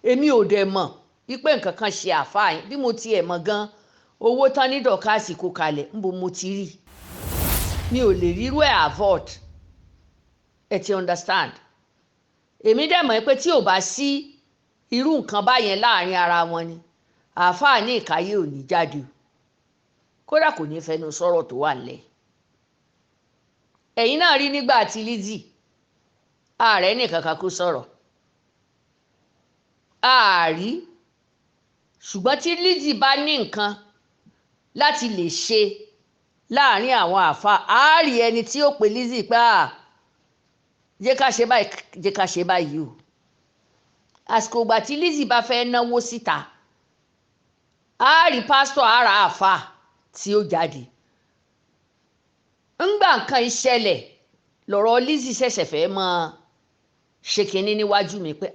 èmi ò dẹ̀ mọ̀ wípé nǹkan kan ṣe àáfàá yín bí mo tiẹ̀ mọ̀ gan owó tán ní Dorcas kó kalẹ̀ níbo mo ti rí mi ò lè rírú ẹ̀ avoid ẹ ti understand èmi dẹ̀ mọ̀ pé tí ò bá sí irú nǹkan báyẹn láàrin ara wọn ni àáfàá ní ìkáyé ò ní jáde kódà kò ní fẹnu sọ̀rọ̀ tó wà nílẹ̀ ẹ̀yin náà rí nígbà tí Lizzy ààrẹ nìkan kan kó sọ̀rọ̀ ààrí ṣùgbọ́n tí Lizzy bá ní nǹkan láti lè ṣe láàrin àwọn àáfàá ààrí ẹni tí ó pe Lizzy pé jẹ́ ká ṣe báyìí jẹ́ ká ṣe báyìí o àsìkò ìgbà tí Lizzy bá fẹ́ náwó síta ààrí pásítọ̀ ara àáfàá tí ó jáde ńgbà nǹkan ìṣẹ̀lẹ̀ lọ̀rọ̀ Lizzy ṣẹ̀ṣẹ̀ fẹ́ mọ́ ṣe kínní níwájú mi pé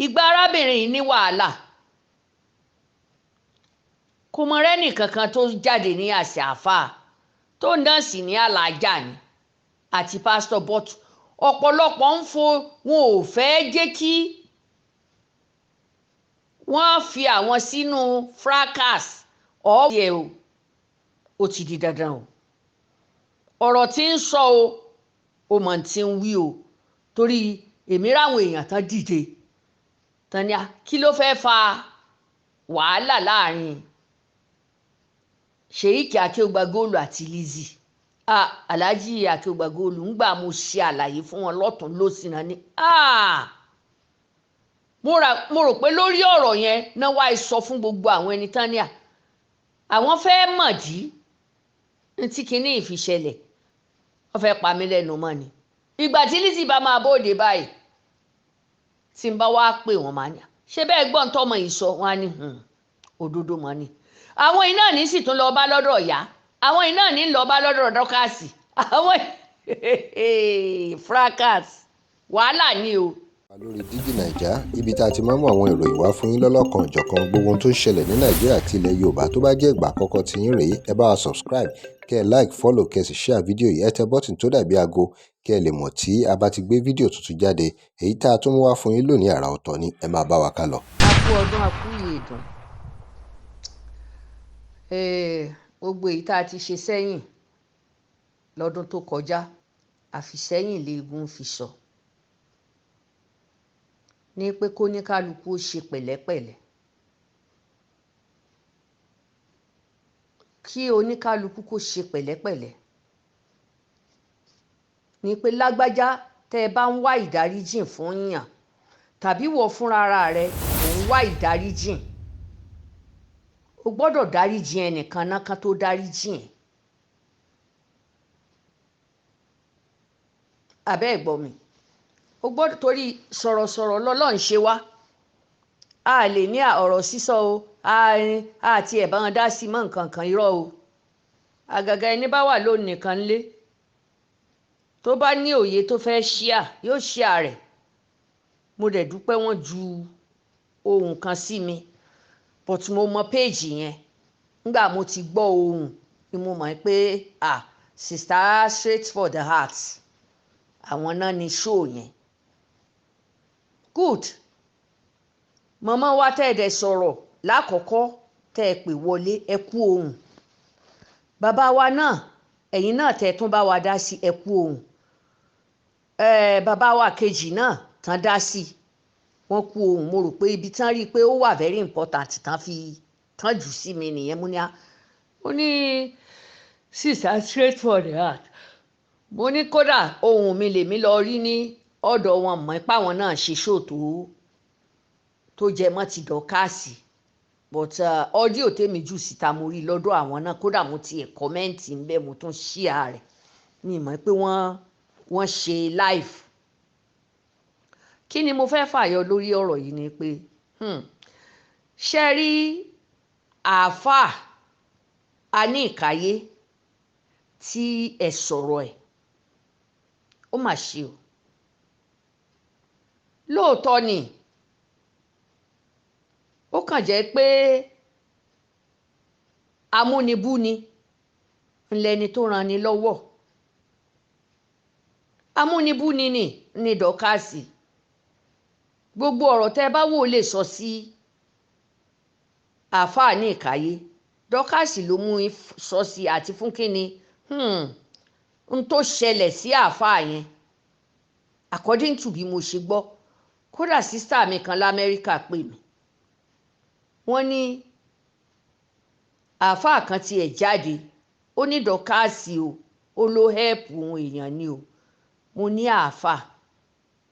ìgbà arábìnrin yìí ní wàhálà kò mọ rẹ́nì kankan tó jáde ní àṣà àáfàá tó ń dán sí ní alájà ni àti pásítọ̀ but ọ̀pọ̀lọpọ̀ ń fo wọn ò fẹ́ jẹ́ kí wọ́n fi àwọn sínú fracas ọ̀ọ́yẹ̀ ó ti di dandan o ọ̀rọ̀ tí ń sọ o mọ̀ tí ń wí o torí èmi ráwọn èèyàn tán dìde tán ní kí ló fẹ́ fa wàhálà láàrin Sheikh Akeugbagold àti Lizzy Alhaji Akeugbagold ńgbà mo ṣe àlàyé fún wọn lọ́tún lósì náà ni mo rò pé lórí ọ̀rọ̀ yẹn náà wá sọ fún gbogbo àwọn ẹni tán ní àwọn fẹ́ mọ̀dí tí kinní ìfiṣẹlẹ̀ wọ́n fẹ́ pa mí lẹ́nu mọ́ ni ìgbà tí Lizzy bá máa bóde báyìí tí n bá wá pè wọ́n máa ní ṣé bẹ́ẹ̀ gbọ́n tọ́mọ yìí sọ wọ́n á ní òdodo mọ́ ni àwọn iná ní sì tún lọ bá lọ́dọ̀ ìyá àwọn iná ní lọ bá lọ́dọ̀ Dorcas àwọn fracas wàhálà ni o. lórí Digi Naija ibi tá a ti máa mú àwọn ìròyìn wá fún yín lọ́lọ́kan òjọ̀kan gbogbo ohun tó ń ṣẹlẹ̀ ní Nàìjíríà àti ilẹ̀ Yorùbá tó bá jẹ́ ìgbà àkọ́kọ́ tí yín rèé ẹ bá wa subscribe kẹ́ ẹ like follow kẹ́ ẹ sì share fídíò yìí ẹ tẹ bọ́tìn tó dàbí aago kẹ́ ẹ lè mọ̀ tí a bá ti gbé fídíò tuntun jáde èyí tá a tún mú wá fún yín lónìí àrà ọ̀tọ̀ ni ẹ máa bá wa ká lọ. a kú ọdún a kú ìyèdùn gbogbo èyí tá a ti ṣe sẹ́yìn lọ́dún tó kọjá àfìsẹ́yìn léegun fi sọ ní pé kó ní kálukú ó ṣe pẹ̀lẹ́pẹ̀lẹ́ kí oníkálukú kó ṣe pẹ̀lẹ́pẹ̀lẹ́ ní pé lágbájá tẹ́ ẹ bá ń wá ìdáríjìn fún yàn tàbí wọ fúnra rẹ ò ń wá ìdáríjìn o gbọ́dọ̀ dáríjìn ẹnìkan náà kan tó dáríjìn ẹ̀ abẹ́ ẹ̀gbọ́n mi o gbọ́dọ̀ torí sọ̀rọ̀sọ̀rọ̀ lọ́lọ́run ṣe wá a lè ní ọ̀rọ̀ sísọ o àti ẹ̀ bá wọn dá sí mọ́ nǹkan kan irọ́ o àgàgà ẹni bá wà lónìí nìkan lé tó bá ní òye tó fẹ́ ṣíà yóò ṣíà rẹ̀ mo dẹ̀ dúpẹ́ wọ́n ju ohun kan sí mi but mo mọ péèjì yẹn nígbà mo ti gbọ́ ohun ni mo mọ̀ pé sista straight for the heart àwọn náà ní show yẹn good màmá wa tẹ́ ẹ̀ dẹ̀ sọ̀rọ̀ lákọ̀ọ́kọ́ tẹ́ ẹ pè wọlé ẹ kú ohùn bàbá wa náà ẹ̀yin náà tẹ́ ẹ tún bá wa dá sí ẹ kú ohùn bàbá wa kejì náà tán dá sí wọ́n kú ohùn mo rò pé ibi tán rí i pé ó wà very important tán jù sí mi nìyẹn mo ní sister straight for the heart mo ní kódà ohùn mi lèmi lọ rí ní ọ̀dọ̀ wọn mọ̀ ipá wọn náà ṣe ṣòtò tó jẹ mọ́ ti Dorcas but ọ́díò tèmi jù síta mo rí lọ́dọ̀ àwọn náà kódà mo ti ẹ̀ kọ́mẹ́ǹtì ń bẹ́ mo tún ṣíà rẹ̀ mi mọ̀ pé wọ́n ṣe live kí ni mo fẹ́ fàyọ lórí ọ̀rọ̀ yìí ni pé ṣe rí àáfàá Aníkàyé tí ẹ sọ̀rọ̀ ẹ̀ ó mà ṣe o lóòótọ́ ni ó kàn jẹ́ pé amúnibúni ńlẹni tó ran ni lọ́wọ́ amúnibúni ni Dorcas gbogbo ọ̀rọ̀ tẹ́ bá wò lè sọ sí àáfàá ní ìkáyé Dorcas ló mú sọ sí àti fún kínni n tó ṣẹlẹ̀ sí àáfàá yẹn according to bí mo ṣe gbọ́ kódà sísá mi kan lamẹ́ríkà pè mí wọ́n ní àáfàá kan tiẹ̀ jáde ó ní Dorcas o ó ló hẹ́ẹ̀pù òun èèyàn ni o mo ní àáfàá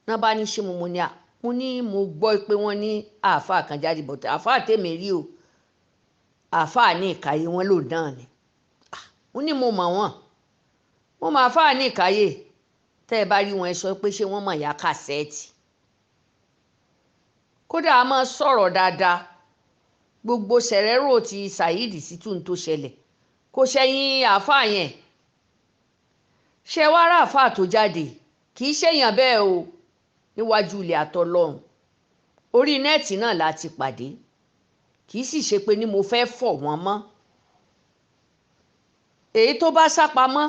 náà bá ní ṣé mo ní mo gbọ́ pé wọ́n ní àáfàá kan jáde bọ̀tẹ́ àáfàá tèmi rí o àáfàá ní ìkáyé wọn lò náà ni mo ní mo mọ̀ wọ́n mo mọ̀ àáfàá ní ìkáyé tẹ́ ẹ bá rí wọn ẹ sọ pé ṣé wọ́n mọ̀ Iya Cassette kódà a máa sọ̀rọ̀ dáadáa gbogbo sẹ̀rẹ́rò ti Saheed Shittu tó ṣẹlẹ̀ kò ṣẹ̀yìn àáfàá yẹn ṣe wá rà àáfàá tó jáde kì í ṣèyàn bẹ́ẹ̀ o níwájú ilé àtọlọ́run orí nẹ́ẹ̀tì náà láti pàdé kì í sì ṣe pé ni mo fẹ́ fọ̀ wọ́n mọ́ èyí tó bá sápamọ́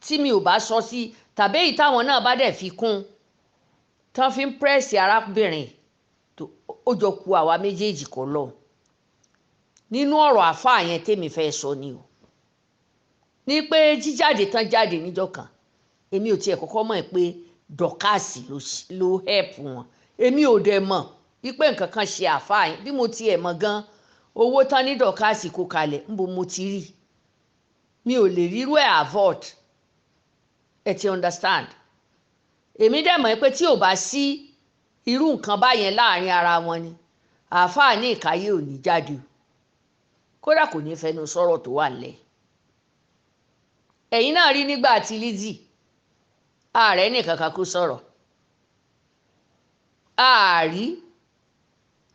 tí mi ò bá sọ sí tàbí èyí táwọn náà bá dẹ̀ fi kún tán fi ń pírẹ́sì arábìnrin ó jọ ku àwa méjèèjì kọ́ lọ nínú ọ̀rọ̀ àáfàá yẹn tèmi fẹ́ sọ ni o ní pé jíjáde tán jáde níjọ́ kan èmi ò tiẹ̀ kọ́kọ́ mọ̀ pé Dorcas ló hẹ́ẹ̀pù wọn èmi ò dẹ̀ mọ̀ wípé nǹkan kan ṣe àáfàá yẹn bí mo tiẹ̀ mọ̀ gan owó tán ní Dorcas kó kalẹ̀ níbo mo ti rí mi ò lè rírú ẹ̀ avoid ẹ ti understand èmi dẹ̀ mọ̀ pé tí ò bá sí irú nǹkan báyẹn láàrin ara wọn ni àáfàá ní ìkáyé ò ní jáde kódà kò ní fẹnu sọ̀rọ̀ tó wà nílẹ̀ ẹ̀yin náà rí nígbà tí Lizzy ààrẹ nìkan kan kó sọ̀rọ̀ ààrí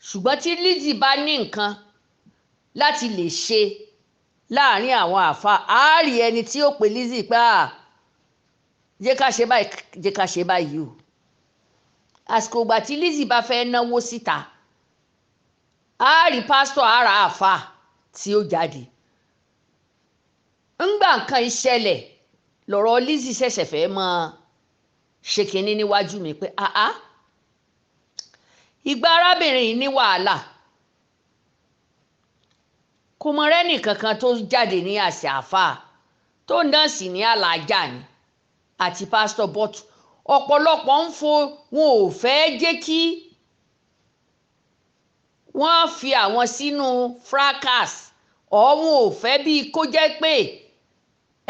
ṣùgbọ́n tí Lizzy bá ní nǹkan láti lè ṣe láàrin àwọn àáfàá ààrí ẹni tí ó pe Lizzy pé jẹ́ ká ṣe báyìí jẹ́ ká ṣe báyìí o àsìkò ìgbà tí Lizzy bá fẹ́ náwó síta ààrí pásítọ̀ ara àáfàá tí ó jáde ńgbà nǹkan ìṣẹ̀lẹ̀ lọ̀rọ̀ Lizzy ṣẹ̀ṣẹ̀ fẹ́ mọ́ ṣe kínní níwájú mi pé ìgbà arábìnrin yìí ní wàhálà kò mọ rẹ́nì kankan tó jáde ní àṣẹ àáfàá tó náà sì ní alájà ni àti pásítọ̀ bọ́tù ọ̀pọ̀lọpọ̀ ń fo wọn ò fẹ́ jẹ́ kí wọ́n fi àwọn sínú fracas ọ̀hún ò fẹ́ bíi kó jẹ́ pé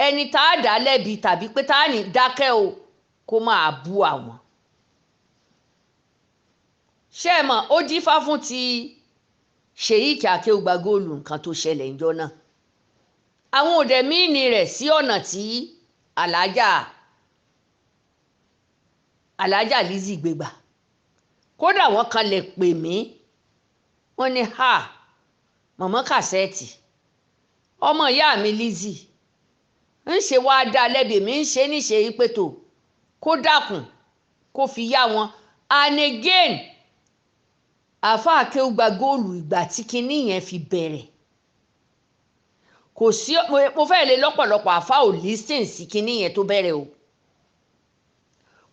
ẹni tá a dá lẹ́bi tàbí pé tá a ní dákẹ́ o kó máa bú àwọn. ṣé ẹ mọ̀ ó dífá fún ti Sheikh Akeugbagold nǹkan tó ṣẹlẹ̀ ńjọ́ náà àwọn òde míìnì rẹ̀ sí ọ̀nà tí alájà Lizzy gbégbà kódà wọ́n kan lè pè mí wọ́n ní mọ̀mọ́ Cassette ọmọ ìyá mi Lizzy ń ṣe wáá dá lẹ́bi mi ń ṣe níṣe ìpètò kó dákun kó fi yá wọn and again àfa Akeugbagold ìgbà tí kinní yẹn fi bẹ̀rẹ̀ kò sí mo fẹ́ lè lọ́pọ̀lọpọ̀ àfa ò listen sí kinní yẹn tó bẹ̀rẹ̀ o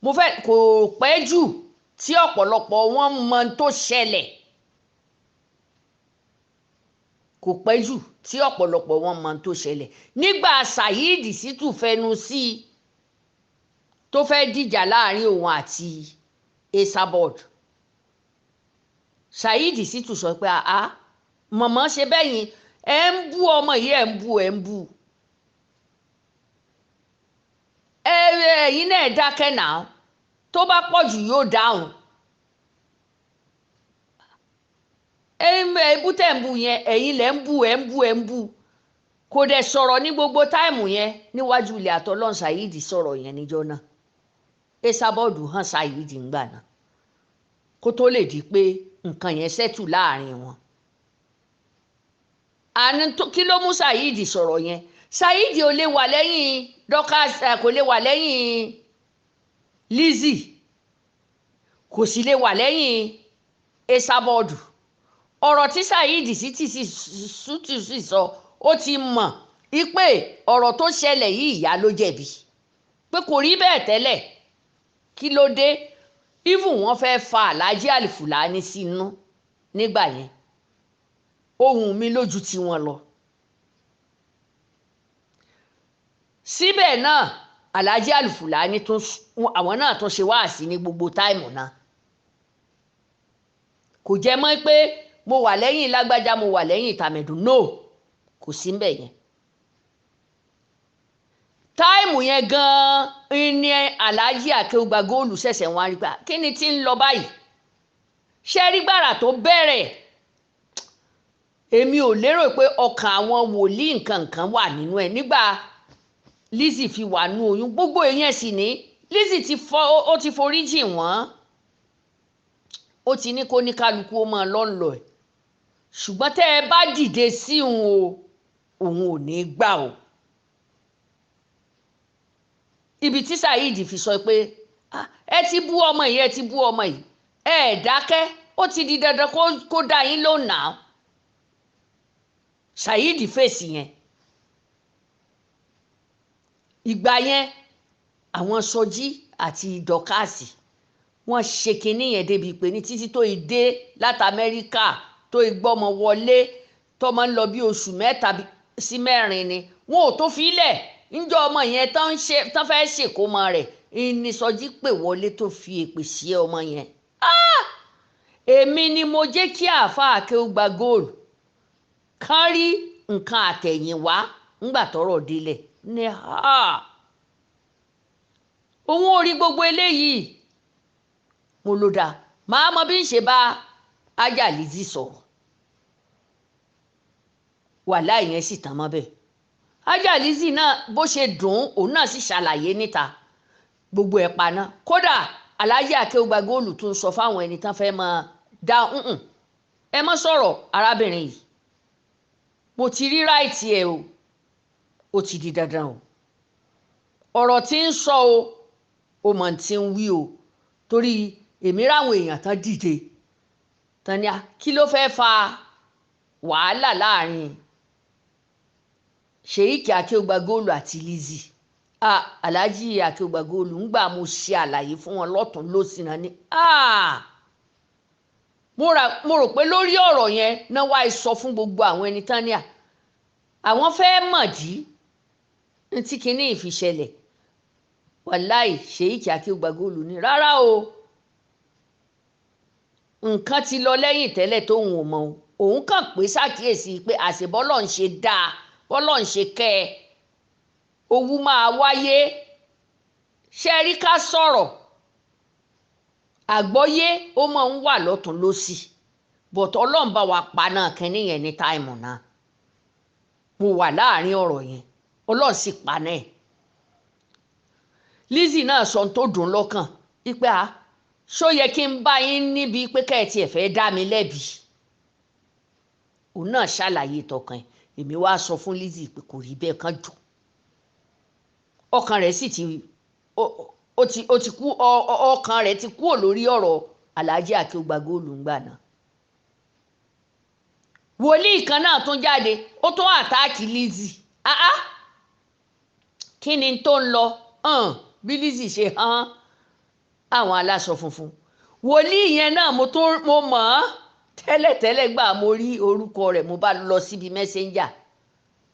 mo fẹ́ kò pẹ́ jù tí ọ̀pọ̀lọpọ̀ wọn mọ tó ṣẹlẹ̀ kò pẹ́ jù tí ọ̀pọ̀lọpọ̀ wọn mọ tó ṣẹlẹ̀ nígbà Saheed Shittu fẹnu sí i tó fẹ́ dìjà láàrin òun àti Esabod Saheed Shittu sọ pé mọ̀mọ́ ṣe bẹ́yìn ẹ̀ ń bú ọmọ yìí ẹ̀ ń bú ẹ̀yin náà dákẹ́ náà tó bá pọ̀ jù yóò dáhùn ebú tẹ̀ ń bú yẹn ẹ̀yin lẹ̀ ń bú kò dẹ̀ sọ̀rọ̀ ní gbogbo táìmù yẹn níwájú ilé àtọ́lọ́n Saheed sọ̀rọ̀ yẹn níjọ́ náà Esabod hàn Saheed ńgbà náà kó tó lè di pé nǹkan yẹn ṣẹ́tù láàrin wọn àní kí ló mú Saheed sọ̀rọ̀ yẹn Saheed ò lè wà lẹ́yìn Dorcas kò lè wà lẹ́yìn Lizzy kò sì lè wà lẹ́yìn Esabod ọ̀rọ̀ tí Saheed Shittu sì sọ ó ti mọ̀ pé ọ̀rọ̀ tó ṣẹlẹ̀ yìí ìyá ló jẹ̀bi pé kò rí bẹ́ẹ̀ tẹ́lẹ̀ kí ló dé even wọ́n fẹ́ fa Alhaji ALFULANNY sínú nígbà yẹn ohun mi lójú tí wọ́n lọ. Síbẹ̀ náà Alhaji ALFULANNY tún àwọn náà tún ṣe wáàsí ní gbogbo táìmù náà. Kò jẹ́ mọ́ pé mo wà lẹ́yìn lágbájá mo wà lẹ́yìn tàmẹ̀dù, no, kò sí ń bẹ̀ yẹn. Táìmù yẹn gan-an ni Alhaji Akeugbagold ṣẹ̀ṣẹ̀ wọ́n rí gbà kí ni tí ń lọ báyìí. Ṣé rí gbàrà tó bẹ̀rẹ̀ èmi ò lérò pé ọkàn àwọn wòlíì nǹkan wà nínú ẹ̀ nígbà Lizzy fi wà nú oyún gbogbo èèyàn sì ní Lizzy ti forí jìn wọ́n, ó ti ní kó ní kálukú ó máa lọ́nlọ́ ẹ̀, ṣùgbọ́n tẹ́ ẹ bá dìde sí òun ò ní gbà o. Ibi tí Saheed fi sọ pé ẹ ti bú ọmọ yìí ẹ ti bú ọmọ yìí ẹ dákẹ́, ó ti di dandan kó dá yín lóhùn náà. Saheed fèsì yẹn. Ìgbà yẹn àwọn Sọjí àti Dorcas wọ́n ṣe kinní yẹn débi pé ní títí tó dé láti Amẹ́ríkà tó gbọ́mọ wọlé tọ́mọ ń lọ bí oṣù 3 sí 4 ni wọn ò tó filẹ̀ níjọ́ ọmọ yẹn tán fẹ́ ṣèkómọ rẹ̀ ní Sọjí pè wọlé tó fi èpè sí ọmọ yẹn. Èmi ni mo jẹ́ kí àáfàá Akeugbagold kán rí nǹkan àtẹ̀yìnwá ńgbà tọ́rọ̀ délẹ̀ ní òun ò rí gbogbo eléyìí. Mo ló dáa màá mọ bí ń ṣe bá Ajá Lizzy sọ̀rọ̀. Wàhálà yẹn sì tán mọ́ bẹ́ẹ̀. Ajá Lizzy náà bó ṣe dùn òun náà sì ṣàlàyé níta gbogbo ẹ̀ paná. Kódà Alhaji Akeugbagold tún sọ fáwọn ẹni tán fẹ́ máa dá ẹ má sọ̀rọ̀ arábìnrin yìí, mo ti rí ráìtì ẹ o, ó ti di dandan o, ọ̀rọ̀ tí ń sọ o mọ̀ tí ń wí o, torí èmi ráwọn èèyàn tán dìde tán ní kí ló fẹ́ fa wàhálà láàrin Sheikh Akeugbagold àti Lizzy. Alhaji Akeugbagold ńgbà mo ṣe àlàyé fún wọn lọ́tún lósì náà ni mo rò pé lórí ọ̀rọ̀ yẹn náà wá sọ fún gbogbo àwọn ẹni tán ní àwọn fẹ́ mọ̀dí tí kinní ìfiṣẹlẹ̀. Wàláì Sheikh Akeugbagold ní rárá o, nǹkan ti lọ lẹ́yìn tẹ́lẹ̀ tóun ò mọ̀ òun kàn pé ṣàkíyèsí pé àṣẹ bọ́lọ̀ ń ṣe dáa bọ́lọ̀ ń ṣe kẹ́ ẹ owú máa wáyé. Ṣé rí ká sọ̀rọ̀ àgbọ́yé ó máa ń wà lọ́tún lósì bọ̀tọ̀ Ọlọ́run bá wa pa náà kínní yẹn ní táìmù náà. Mo wà láàrin ọ̀rọ̀ yẹn Ọlọ́run sì pa náà. Lizzy náà sọ tó dùn lọ́kàn wípé ṣó yẹ kí n bá yín níbi pé kẹ́ẹ̀tì ẹ̀ fẹ́ dá mi lẹ́bi. Òun náà ṣàlàyé tọkàn ẹ̀, èmi wá sọ fún Lizzy pé kò rí bẹ́ẹ̀ kán jù. Ọkàn rẹ̀ sì ti kú ọkàn rẹ̀ ti kúrò lórí ọ̀rọ̀ Alhaji Akeugbagold ńgbà náà. Wòlíì kan náà tún jáde ó tún àtáàkì Lizzy. Kí ni tó ń lọ bí Lizzy ṣe hàn àwọn aláṣọ funfun. Wòlíì yẹn náà mo mọ̀ ọ́ tẹ́lẹ̀tẹ́lẹ̀ gbà mo rí orúkọ rẹ̀ mo bá lọ síbi messenger.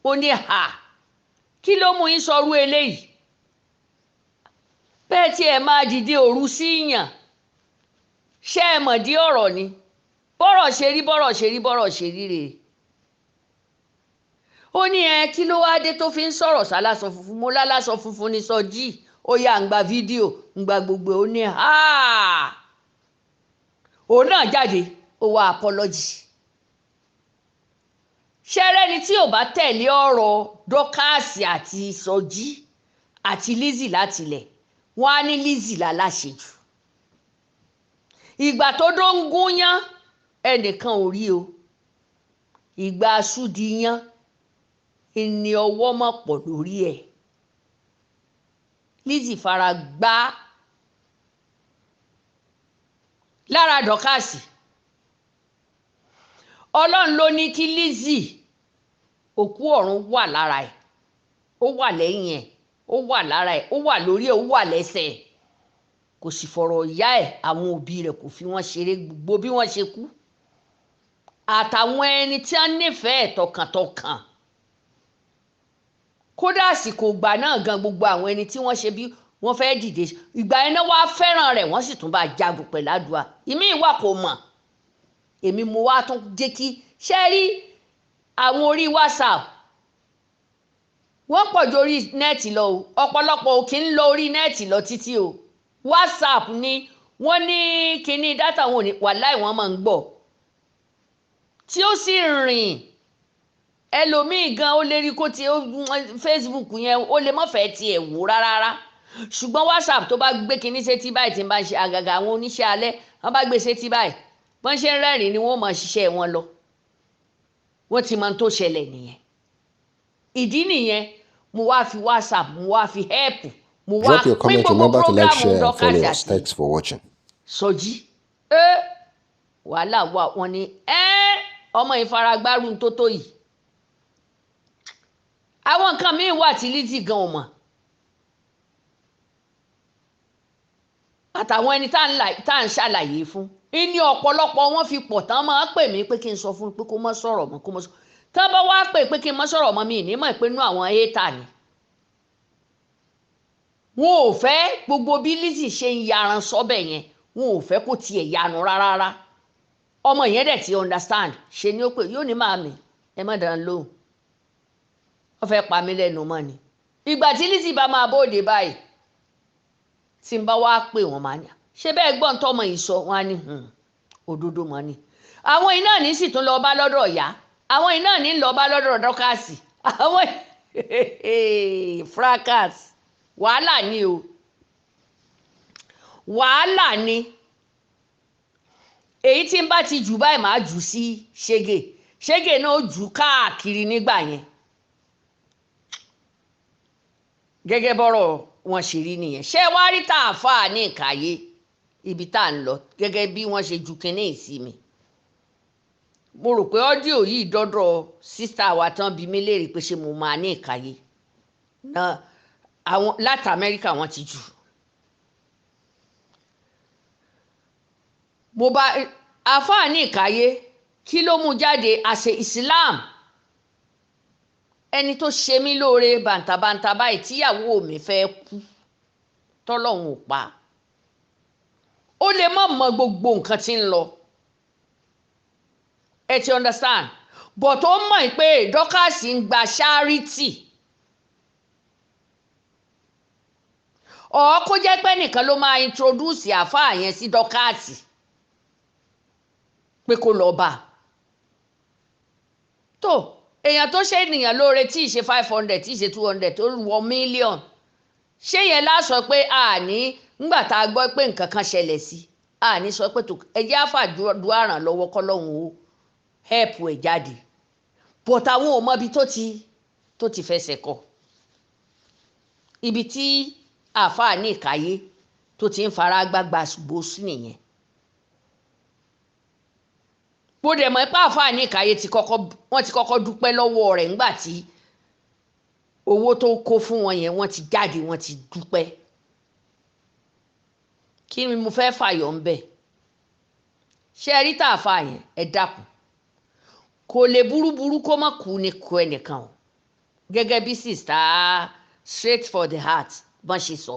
Ó ní kí ló mú yín sọrú eléyìí? Bẹ́ẹ̀ tí ẹ máa dìde òru sí yàn ṣé ẹ mọ̀ dí ọ̀rọ̀ ni bọ́rọ̀ ṣe rí rèé. Ó ní kí ló wá dé tó fi ń sọ̀rọ̀ sáláṣọ funfun? Mo láláṣọ funfun ní Sọjí, ó yá ń gba fídíò ń gba gbogbo. Ó ní òun náà jáde ó wá apology. Ṣẹ́rẹ́ni tí ò bá tẹ̀lé ọ̀rọ̀ Dorcas àti Sọjí àti Lizzy látilẹ̀ wọ́n á ní Lizzy láláṣejù. Ìgbà tó dó ń gúnyán ẹnìkan ò rí o, ìgbà aṣúdiyán ìní ọwọ́ mọ̀ pọ̀ lórí ẹ̀. Lizzy fara gbá lára Dorcas. Ọlọ́run ló ní kí Lizzy òkú ọ̀run wà lára ẹ̀, ó wà lẹ́yìn ẹ̀, ó wà lára ẹ̀, ó wà lórí ẹ̀, ó wà lẹ́sẹ̀ ẹ̀. kò sì fọ̀rọ̀ ìyá ẹ̀ àwọn òbí rẹ̀ kò fi wọ́n ṣeré gbogbo bí wọ́n ṣe kú àtàwọn ẹni tí wọ́n nífẹ̀ẹ́ tọkàntọkàn kódà àsìkò ìgbà náà gan gbogbo àwọn ẹni tí wọ́n ṣe bí wọ́n fẹ́ dìde ìgbà yẹn náà wá fẹ́ràn rẹ̀ wọ́n sì tún bá jagun pẹ̀lú àdúrà ìmí ìwà kò mọ̀ èmi mo wá tún jẹ́ kí ṣe rí àwọn orí WhatsApp wọ́n pọ̀ ju orí nẹ́ẹ̀tì lọ o ọ̀pọ̀lọpọ̀ ò kí ń lọ orí nẹ́ẹ̀tì lọ títí o WhatsApp ni wọ́n ní kíní dátà wọn ò ní wàláì wọ́n máa ń gbọ́ tí ó sì rìn ẹlòmíì gan ó lè rí kó ti Facebook yẹn ó lè má fẹ́ tiẹ̀ wò rárá ṣùgbọ́n WhatsApp tó bá gbé kíní sétí báyìí tí ń bá ń ṣe àgàgà àwọn oníṣẹ́ alẹ́ wọ́n bá gbé sétí báyìí wọ́n ṣe ń rẹ́rìn ni wọ́n máa ṣiṣẹ́ wọn lọ wọ́n ti máa ń tó ṣẹlẹ̀ nìyẹn ìdí nìyẹn mo wá fi WhatsApp mo wá fi help mo wá Drop your comment. Remember to like, share, and follow us. Thanks for watching. Sọjí wàhálà wà wọ́n ní ọmọ ìfaragbárù tó tó yìí àwọn nǹkan míì wà tí Lizzy gan ò mọ̀ àtàwọn ẹni tá à ń ṣàlàyé fún ní ọ̀pọ̀lọpọ̀ wọn fi pọ̀ tán máa pè mí pé kí n sọ fún un pé kó má sọ̀rọ̀ mọ́ kó má sọ̀rọ̀ tán bá wá pè pé kí n má sọ̀rọ̀ mọ́ mi ní mọ̀ pé inú àwọn éètà ni wọn ò fẹ́ gbogbo bí Lizzy ṣe ń yaran sọ́bẹ̀ yẹn wọn ò fẹ́ kó tiẹ̀ yanu rárá ọmọ yẹn dẹ̀ ti understand ṣe ni ó pè yóò ní màmí ẹ má dàn lóhùn wọ́n fẹ́ pa mí lẹ́nu mọ́ ni ìgbà tí Lizzy bá máa bóde báyìí tí n bá wá pè wọ́n máa ní ṣé bẹ́ẹ̀ gbọ́n tọ́mọ yìí sọ wọn á ní òdodo mọ́ ni àwọn iná ní sì tún lọ bá lọ́dọ̀ ìyá àwọn iná ní lọ bá lọ́dọ̀ Dorcas àwọn fracas wàhálà ni o wàhálà ni èyí tí n bá ti jù báyìí máa jù sí ṣégè náà jù káàkiri nígbà yẹn gẹ́gẹ́ bọ́rọ̀ wọn ṣe rí nìyẹn ṣé wàá rí tààfà ní ìkàyé ibi tá à ń lọ gẹ́gẹ́ bí wọ́n ṣe ju kínní ìsinmi mo rò pé ọ́díò yìí dọ́dọ̀ sísá wa tán bí mi léèrè pé ṣé mo máa ní ìkàyé náà àwọn láti Amẹ́ríkà wọ́n ti jù mo bá àfáà ní ìkàyé kí ló mú jáde àṣẹ Islam ẹni tó ṣe mí lóore bàǹtàbàǹtà báyìí tíyàwó mi fẹ́ kú tọ́lọ́hun ò pa ó lè má mọ gbogbo nǹkan tí ń lọ ẹ ti understand but ó mọ̀ pé Dorcas ń gba charity ọ̀ kó jẹ́ pé nìkan ló máa introduce àfáà yẹn sí Dorcas pé kó lọ bá tó èèyàn tó ṣe ènìyàn lóore tí ì ṣe 500 tí ì ṣe 200 tó wọ mílíọ̀n ṣé yẹn láṣọ pé àní ńgbà tá a gbọ́ pé nǹkan kan ṣẹlẹ̀ sí àní sọ pé tó ẹjẹ́ àfàdúrà ràn lọ́wọ́ kọ́lọ́hún o help ẹ̀ jáde but àwọn ò mọ ibi tó ti fẹsẹ̀ kọ ibi tí àáfàá ní ìkáyé tó ti ń fara gbágbá gbòsí nìyẹn bó dẹ̀ mọ̀ pé àáfàá ní ìkáyé wọ́n ti kọ́kọ́ dúpẹ́ lọ́wọ́ rẹ̀ ńgbà tí owó tó kó fún wọn yẹn wọ́n ti jáde wọ́n ti dúpẹ́ kí ni mo fẹ́ fàyọ̀ ń bẹ̀ ṣe rí tààfà yẹn ẹ dákun kò lè burúburú kó má kú ní kú ẹnìkan o gẹ́gẹ́ bí sista straight for the heart bọ́n ṣe sọ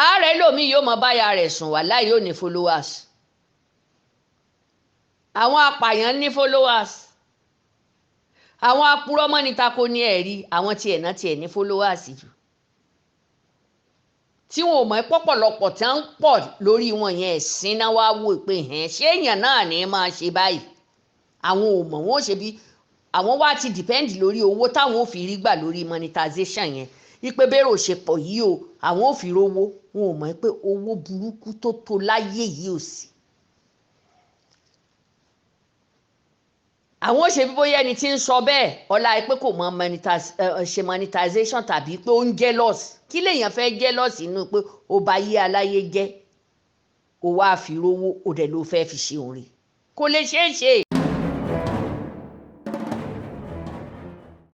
ààrẹ lòmíì yóò mọ báyà rẹ̀ sùn wà láì yóò ní followers àwọn apààyàn ní followers àwọn apurọ́mọ́ ní tako ní ẹ̀rí àwọn tiẹ̀ náà tiẹ̀ ní followers jù tí wọn ò mọ̀ pọ̀pọ̀lọpọ̀ tí wọ́n ń pọ̀ lórí wọn yẹn ẹ̀sìn náà wá wò pé ṣé èèyàn náà ní máa ṣe báyìí àwọn ò mọ̀ wọ́n ṣe bí àwọn wá ti depend lórí owó táwọn ò fi rí gbà lórí monetization yẹn wípé bẹ́rẹ̀ ò ṣe pọ̀ yìí o àwọn ò fi rówó wọn ò mọ̀ pé owó burúkú tó tó láyé yìí ò sí. àwọn ò ṣe bí bóyá ẹni tí ń sọ bẹ́ẹ̀ ọlá pé kò mọ ṣe monetization tàbí pé ó ń jealous kí lèèyàn fẹ́ jealous inú pé ó bá yé aláyé jẹ́ ó wá fi rówó ó dẹ̀ ló fẹ́ fi ṣe òun rè kò lè ṣeé ṣe.